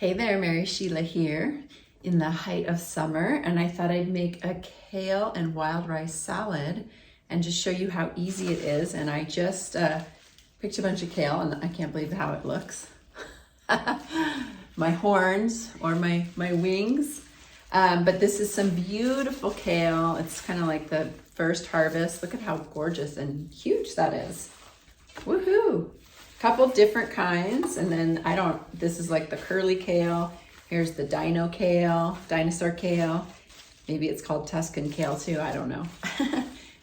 Hey there, Mary Sheila here in the height of summer, and I thought I'd make a kale and wild rice salad and just show you how easy it is. And I just picked a bunch of kale, and I can't believe how it looks. My horns or my wings. But this is some beautiful kale. It's kind of like the first harvest. Look at how gorgeous and huge that is. Woohoo! Couple different kinds, and then this is like the curly kale. Here's the dinosaur kale. Maybe it's called Tuscan kale too, I don't know.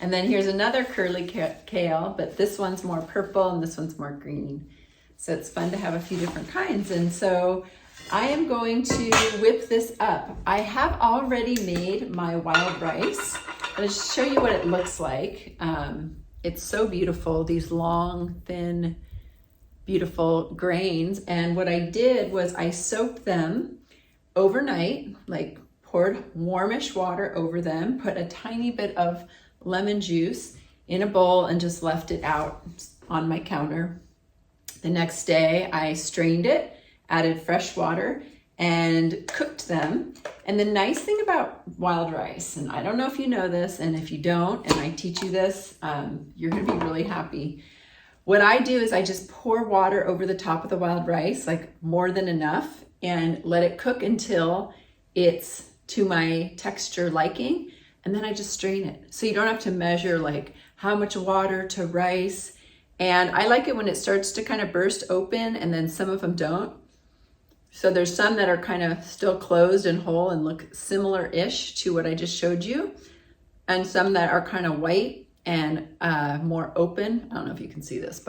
And then here's another curly kale, but this one's more purple and this one's more green. So it's fun to have a few different kinds. And so I am going to whip this up. I have already made my wild rice. I'll just show you what it looks like. It's so beautiful, these long, thin, beautiful grains. And what I did was I soaked them overnight, like poured warmish water over them, put a tiny bit of lemon juice in a bowl and just left it out on my counter. The next day I strained it, added fresh water, and cooked them. And the nice thing about wild rice, and I don't know if you know this, and if you don't, and I teach you this, you're gonna be really happy. What I do is I just pour water over the top of the wild rice, like more than enough, and let it cook until it's to my texture liking, and then I just strain it. So you don't have to measure like how much water to rice. And I like it when it starts to kind of burst open, and then some of them don't. So there's some that are kind of still closed and whole and look similar-ish to what I just showed you, and some that are kind of white and more open. I don't know if you can see this,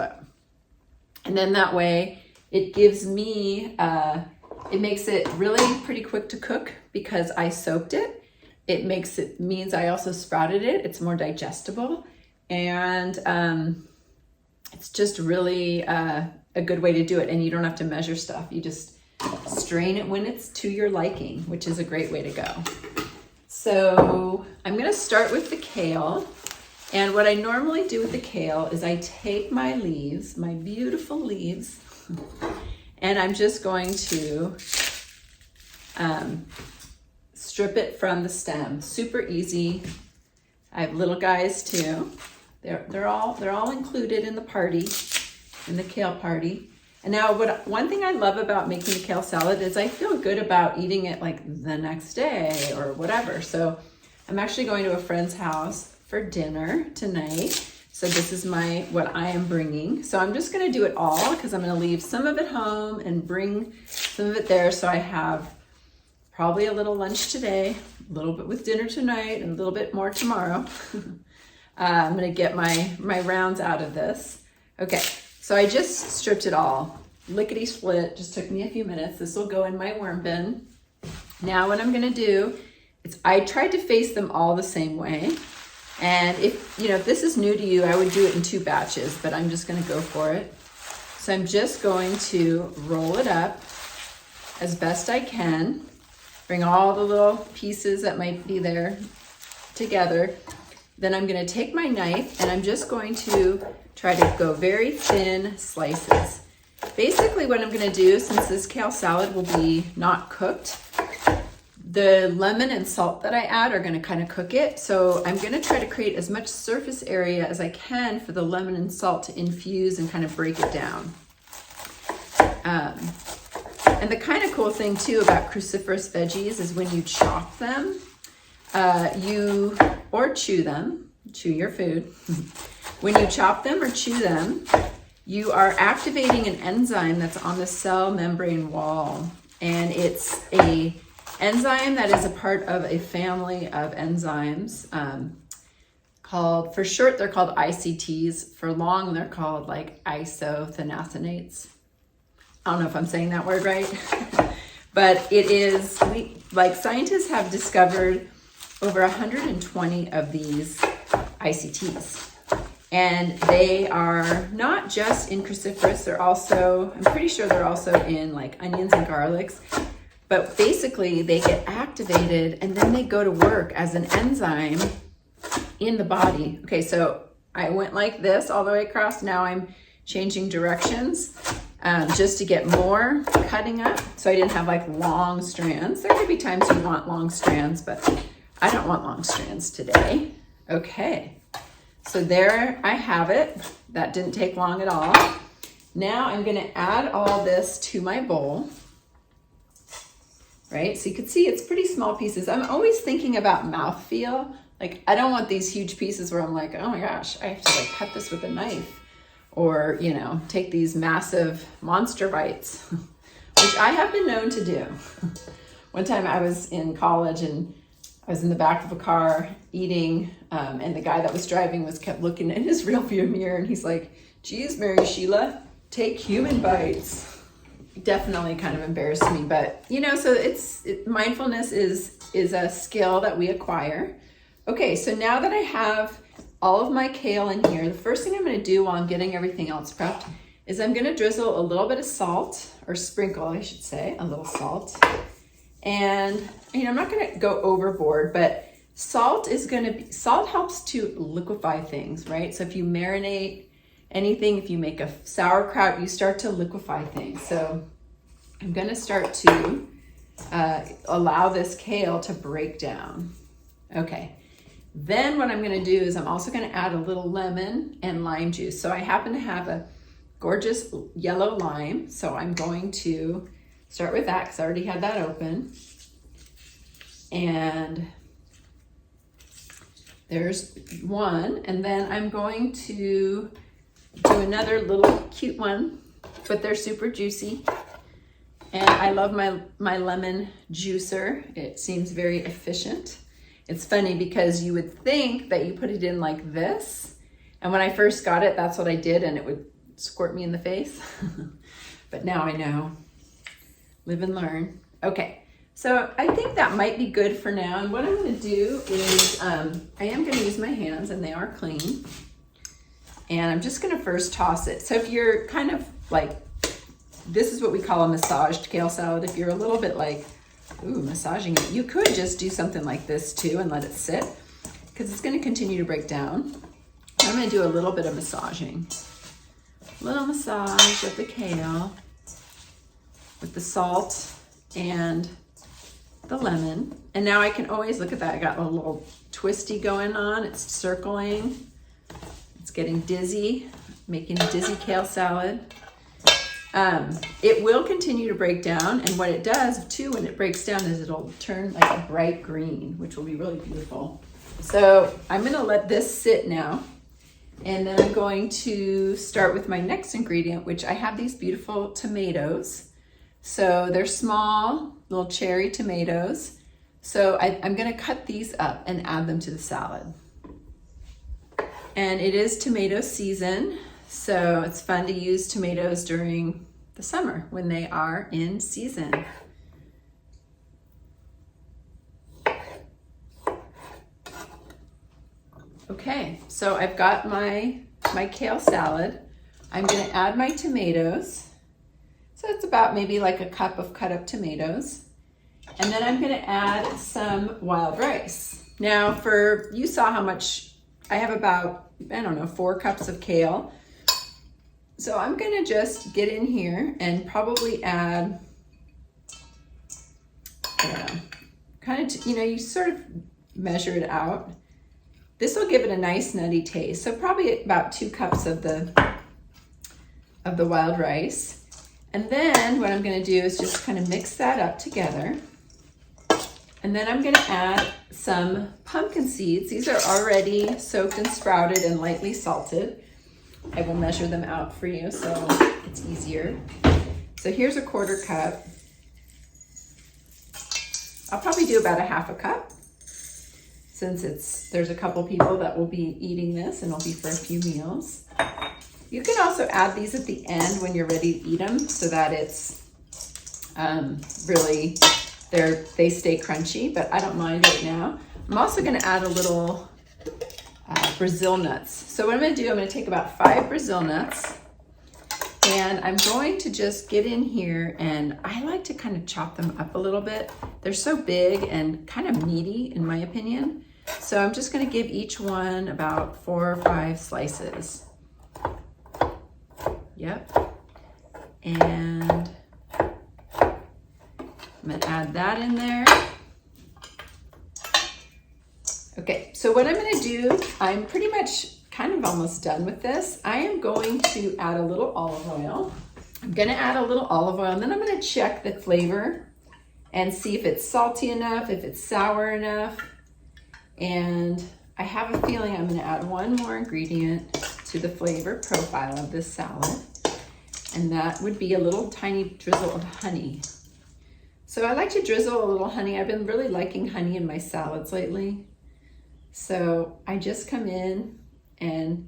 and then that way it gives me, it makes it really pretty quick to cook because I soaked it. Means I also sprouted it. It's more digestible, and it's just really a good way to do it. And you don't have to measure stuff. You just strain it when it's to your liking, which is a great way to go. So I'm gonna start with the kale. And what I normally do with the kale is I take my leaves, my beautiful leaves, and I'm just going to strip it from the stem. Super easy. I have little guys too. They're all included in the party, in the kale party. And now one thing I love about making the kale salad is I feel good about eating it like the next day or whatever. So I'm actually going to a friend's house for dinner tonight. So this is what I am bringing. So I'm just gonna do it all because I'm gonna leave some of it home and bring some of it there. So I have probably a little lunch today, a little bit with dinner tonight, and a little bit more tomorrow. I'm gonna get my rounds out of this. Okay, so I just stripped it all. Lickety split, just took me a few minutes. This will go in my worm bin. Now what I'm gonna do is I tried to face them all the same way. And if this is new to you, I would do it in 2 batches, but I'm just gonna go for it. So I'm just going to roll it up as best I can. Bring all the little pieces that might be there together. Then I'm gonna take my knife and I'm just going to try to go very thin slices. Basically what I'm gonna do, since this kale salad will be not cooked, the lemon and salt that I add are gonna kind of cook it. So I'm gonna try to create as much surface area as I can for the lemon and salt to infuse and kind of break it down. And the kind of cool thing too about cruciferous veggies is when you chop them, or chew them, chew your food. When you chop them or chew them, you are activating an enzyme that's on the cell membrane wall. And it's a enzyme that is a part of a family of enzymes for short, they're called ICTs. For long, they're called like isothionates. I don't know if I'm saying that word right, but it is, scientists have discovered over 120 of these ICTs. And they are not just in cruciferous, I'm pretty sure they're also in like onions and garlics. But basically they get activated and then they go to work as an enzyme in the body. Okay, so I went like this all the way across. Now I'm changing directions. just to get more cutting up. So I didn't have like long strands. There could be times you want long strands, but I don't want long strands today. Okay, so there I have it. That didn't take long at all. Now I'm gonna add all this to my bowl. Right, so you can see it's pretty small pieces. I'm always thinking about mouthfeel. Like, I don't want these huge pieces where I'm like, oh my gosh, I have to like cut this with a knife. Or, you know, take these massive monster bites, which I have been known to do. One time I was in college and I was in the back of a car eating, and the guy that was driving kept looking in his rearview mirror, and he's like, geez, Mary Sheila, take human bites. Definitely kind of embarrassed me, but you know, so mindfulness is a skill that we acquire. Okay, so now that I have all of my kale in here, the first thing I'm going to do while I'm getting everything else prepped is I'm going to drizzle a little bit of salt, or sprinkle, I should say, a little salt. And you know, I'm not going to go overboard, but salt helps to liquefy things, right? So if you marinate anything, if you make a sauerkraut, you start to liquefy things. So I'm going to start to allow this kale to break down. Okay. Then what I'm going to do is I'm also going to add a little lemon and lime juice. So I happen to have a gorgeous yellow lime. So I'm going to start with that because I already had that open. And there's one. And then I'm going to do another little cute one, but they're super juicy. And I love my lemon juicer. It seems very efficient. It's funny because you would think that you put it in like this. And when I first got it, that's what I did, and it would squirt me in the face. But now I know. Live and learn. Okay, so I think that might be good for now. And what I'm gonna do is, I am gonna use my hands, and they are clean. And I'm just gonna first toss it. So if you're kind of like, this is what we call a massaged kale salad. If you're a little bit like, ooh, massaging it, you could just do something like this too and let it sit, because it's gonna continue to break down. I'm gonna do a little bit of massaging. A little massage of the kale with the salt and the lemon. And now I can always, look at that, I got a little twisty going on. It's circling. It's getting dizzy, making a dizzy kale salad. It will continue to break down, and what it does too when it breaks down is it'll turn like a bright green, which will be really beautiful. So I'm going to let this sit now, and then I'm going to start with my next ingredient, which I have these beautiful tomatoes. So they're small little cherry tomatoes. So I'm going to cut these up and add them to the salad. And it is tomato season, so it's fun to use tomatoes during the summer when they are in season. Okay, so I've got my kale salad. I'm going to add my tomatoes. So it's about maybe like a cup of cut up tomatoes. And then I'm going to add some wild rice. Now you saw how much, I have about, I don't know, 4 cups of kale. So I'm going to just get in here and probably add, I don't know, kind of, you sort of measure it out. This will give it a nice nutty taste. So probably about 2 cups of the wild rice. And then what I'm going to do is just kind of mix that up together. And then I'm going to add some pumpkin seeds. These are already soaked and sprouted and lightly salted. I will measure them out for you so it's easier. So here's a 1/4 cup. I'll probably do about a 1/2 cup since there's a couple people that will be eating this and it'll be for a few meals. You can also add these at the end when you're ready to eat them so that it's really, they stay crunchy, but I don't mind right now. I'm also going to add a little Brazil nuts. So what I'm going to do, I'm going to take about 5 Brazil nuts, and I'm going to just get in here, and I like to kind of chop them up a little bit. They're so big and kind of meaty in my opinion. So I'm just going to give each one about 4 or 5 slices. Yep. And I'm gonna add that in there. Okay, so what I'm gonna do, I'm pretty much kind of almost done with this. I am going to add a little olive oil. I'm gonna add a little olive oil, and then I'm gonna check the flavor and see if it's salty enough, if it's sour enough. And I have a feeling I'm gonna add one more ingredient to the flavor profile of this salad. And that would be a little tiny drizzle of honey. So I like to drizzle a little honey. I've been really liking honey in my salads lately. So I just come in, and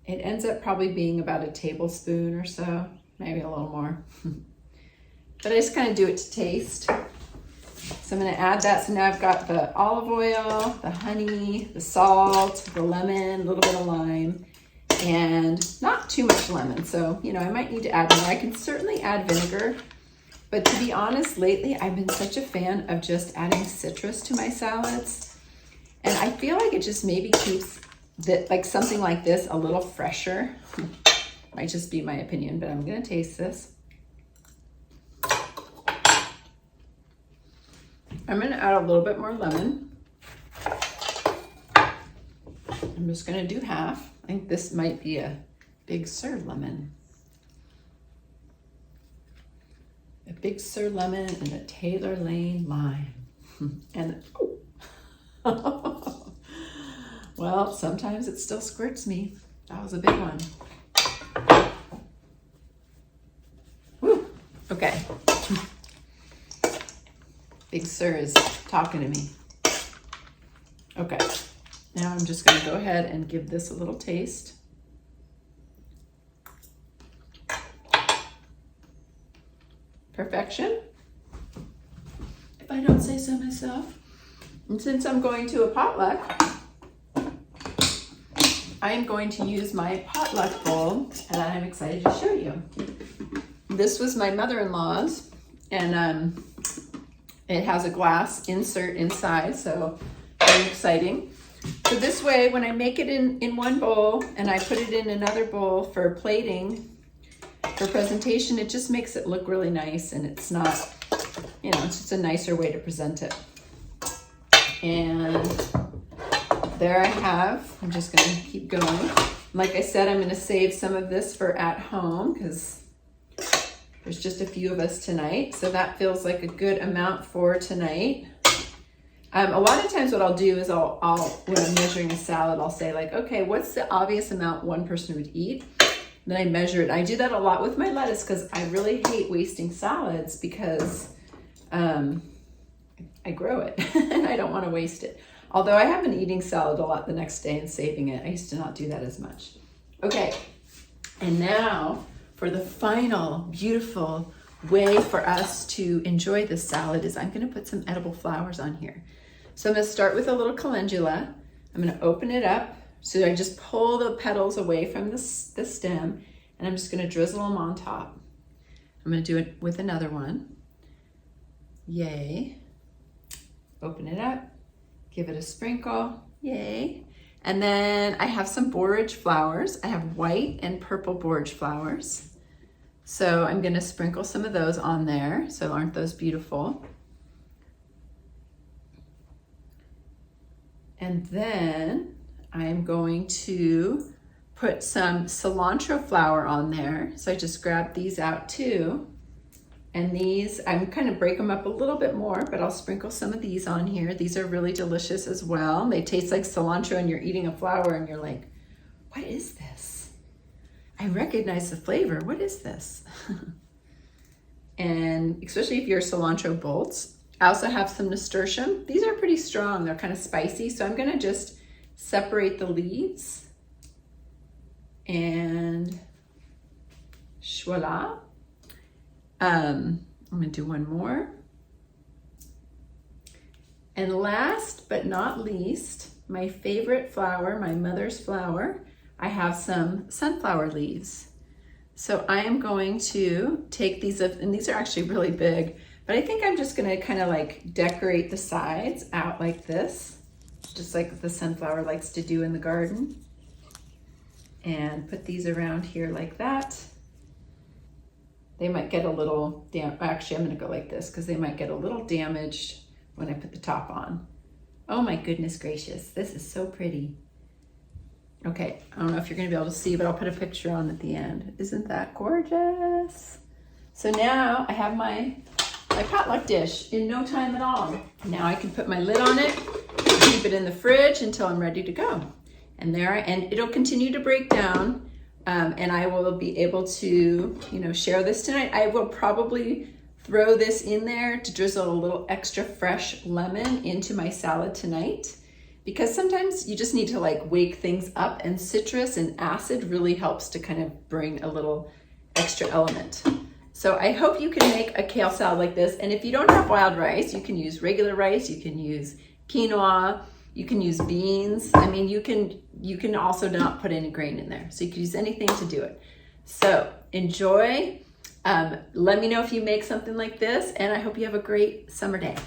it ends up probably being about a tablespoon or so, maybe a little more. But I just kind of do it to taste. So I'm gonna add that. So now I've got the olive oil, the honey, the salt, the lemon, a little bit of lime, and not too much lemon. So, you know, I might need to add more. I can certainly add vinegar, but to be honest, lately I've been such a fan of just adding citrus to my salads. And I feel like it just maybe keeps like something like this a little fresher. Might just be my opinion, but I'm gonna taste this. I'm gonna add a little bit more lemon. I'm just gonna do half. I think this might be a Big Sur lemon. A Big Sur lemon and a Taylor Lane lime. And, oh. Well, sometimes it still squirts me. That was a big one. Woo, okay. Big Sur is talking to me. Okay, now I'm just gonna go ahead and give this a little taste. Perfection, if I don't say so myself. And since I'm going to a potluck, I am going to use my potluck bowl, and I'm excited to show you. This was my mother-in-law's, and it has a glass insert inside, so very exciting. So this way, when I make it in one bowl and I put it in another bowl for plating, for presentation, it just makes it look really nice, and it's not, you know, it's just a nicer way to present it. And there I have, I'm just gonna keep going. Like I said, I'm gonna save some of this for at home because there's just a few of us tonight. So that feels like a good amount for tonight. A lot of times what I'll do is I'll when I'm measuring a salad, I'll say like, okay, what's the obvious amount one person would eat? Then I measure it. I do that a lot with my lettuce because I really hate wasting salads because I grow it and I don't want to waste it. Although I have been eating salad a lot the next day and saving it. I used to not do that as much. Okay, and now for the final beautiful way for us to enjoy this salad is I'm gonna put some edible flowers on here. So I'm gonna start with a little calendula. I'm gonna open it up. So I just pull the petals away from the stem, and I'm just gonna drizzle them on top. I'm gonna do it with another one. Yay. Open it up, give it a sprinkle, yay. And then I have some borage flowers. I have white and purple borage flowers. So I'm gonna sprinkle some of those on there. So aren't those beautiful? And then I'm going to put some cilantro flower on there. So I just grabbed these out too. And these, I'm kind of break them up a little bit more, but I'll sprinkle some of these on here. These are really delicious as well. They taste like cilantro, and you're eating a flower and you're like, what is this? I recognize the flavor. What is this? And especially if you're cilantro bolts. I also have some nasturtium. These are pretty strong. They're kind of spicy. So I'm gonna just separate the leaves. And voila. I'm gonna do one more. And last but not least, my favorite flower, my mother's flower, I have some sunflower leaves. So I am going to take these up, and these are actually really big, but I think I'm just gonna kind of like decorate the sides out like this, just like the sunflower likes to do in the garden. And put these around here like that. they might get a little actually I'm gonna go like this because they might get a little damaged when I put the top on. Oh my goodness gracious, this is so pretty. Okay, I don't know if you're gonna be able to see, but I'll put a picture on at the end. Isn't that gorgeous? So now I have my potluck dish in no time at all. Now I can put my lid on it, keep it in the fridge until I'm ready to go. And it'll continue to break down, and I will be able to, share this tonight. I will probably throw this in there to drizzle a little extra fresh lemon into my salad tonight, because sometimes you just need to like wake things up, and citrus and acid really helps to kind of bring a little extra element. So I hope you can make a kale salad like this. And if you don't have wild rice, you can use regular rice, you can use quinoa, you can use beans. I mean, you can also not put any grain in there. So you can use anything to do it. So enjoy. Let me know if you make something like this, and I hope you have a great summer day.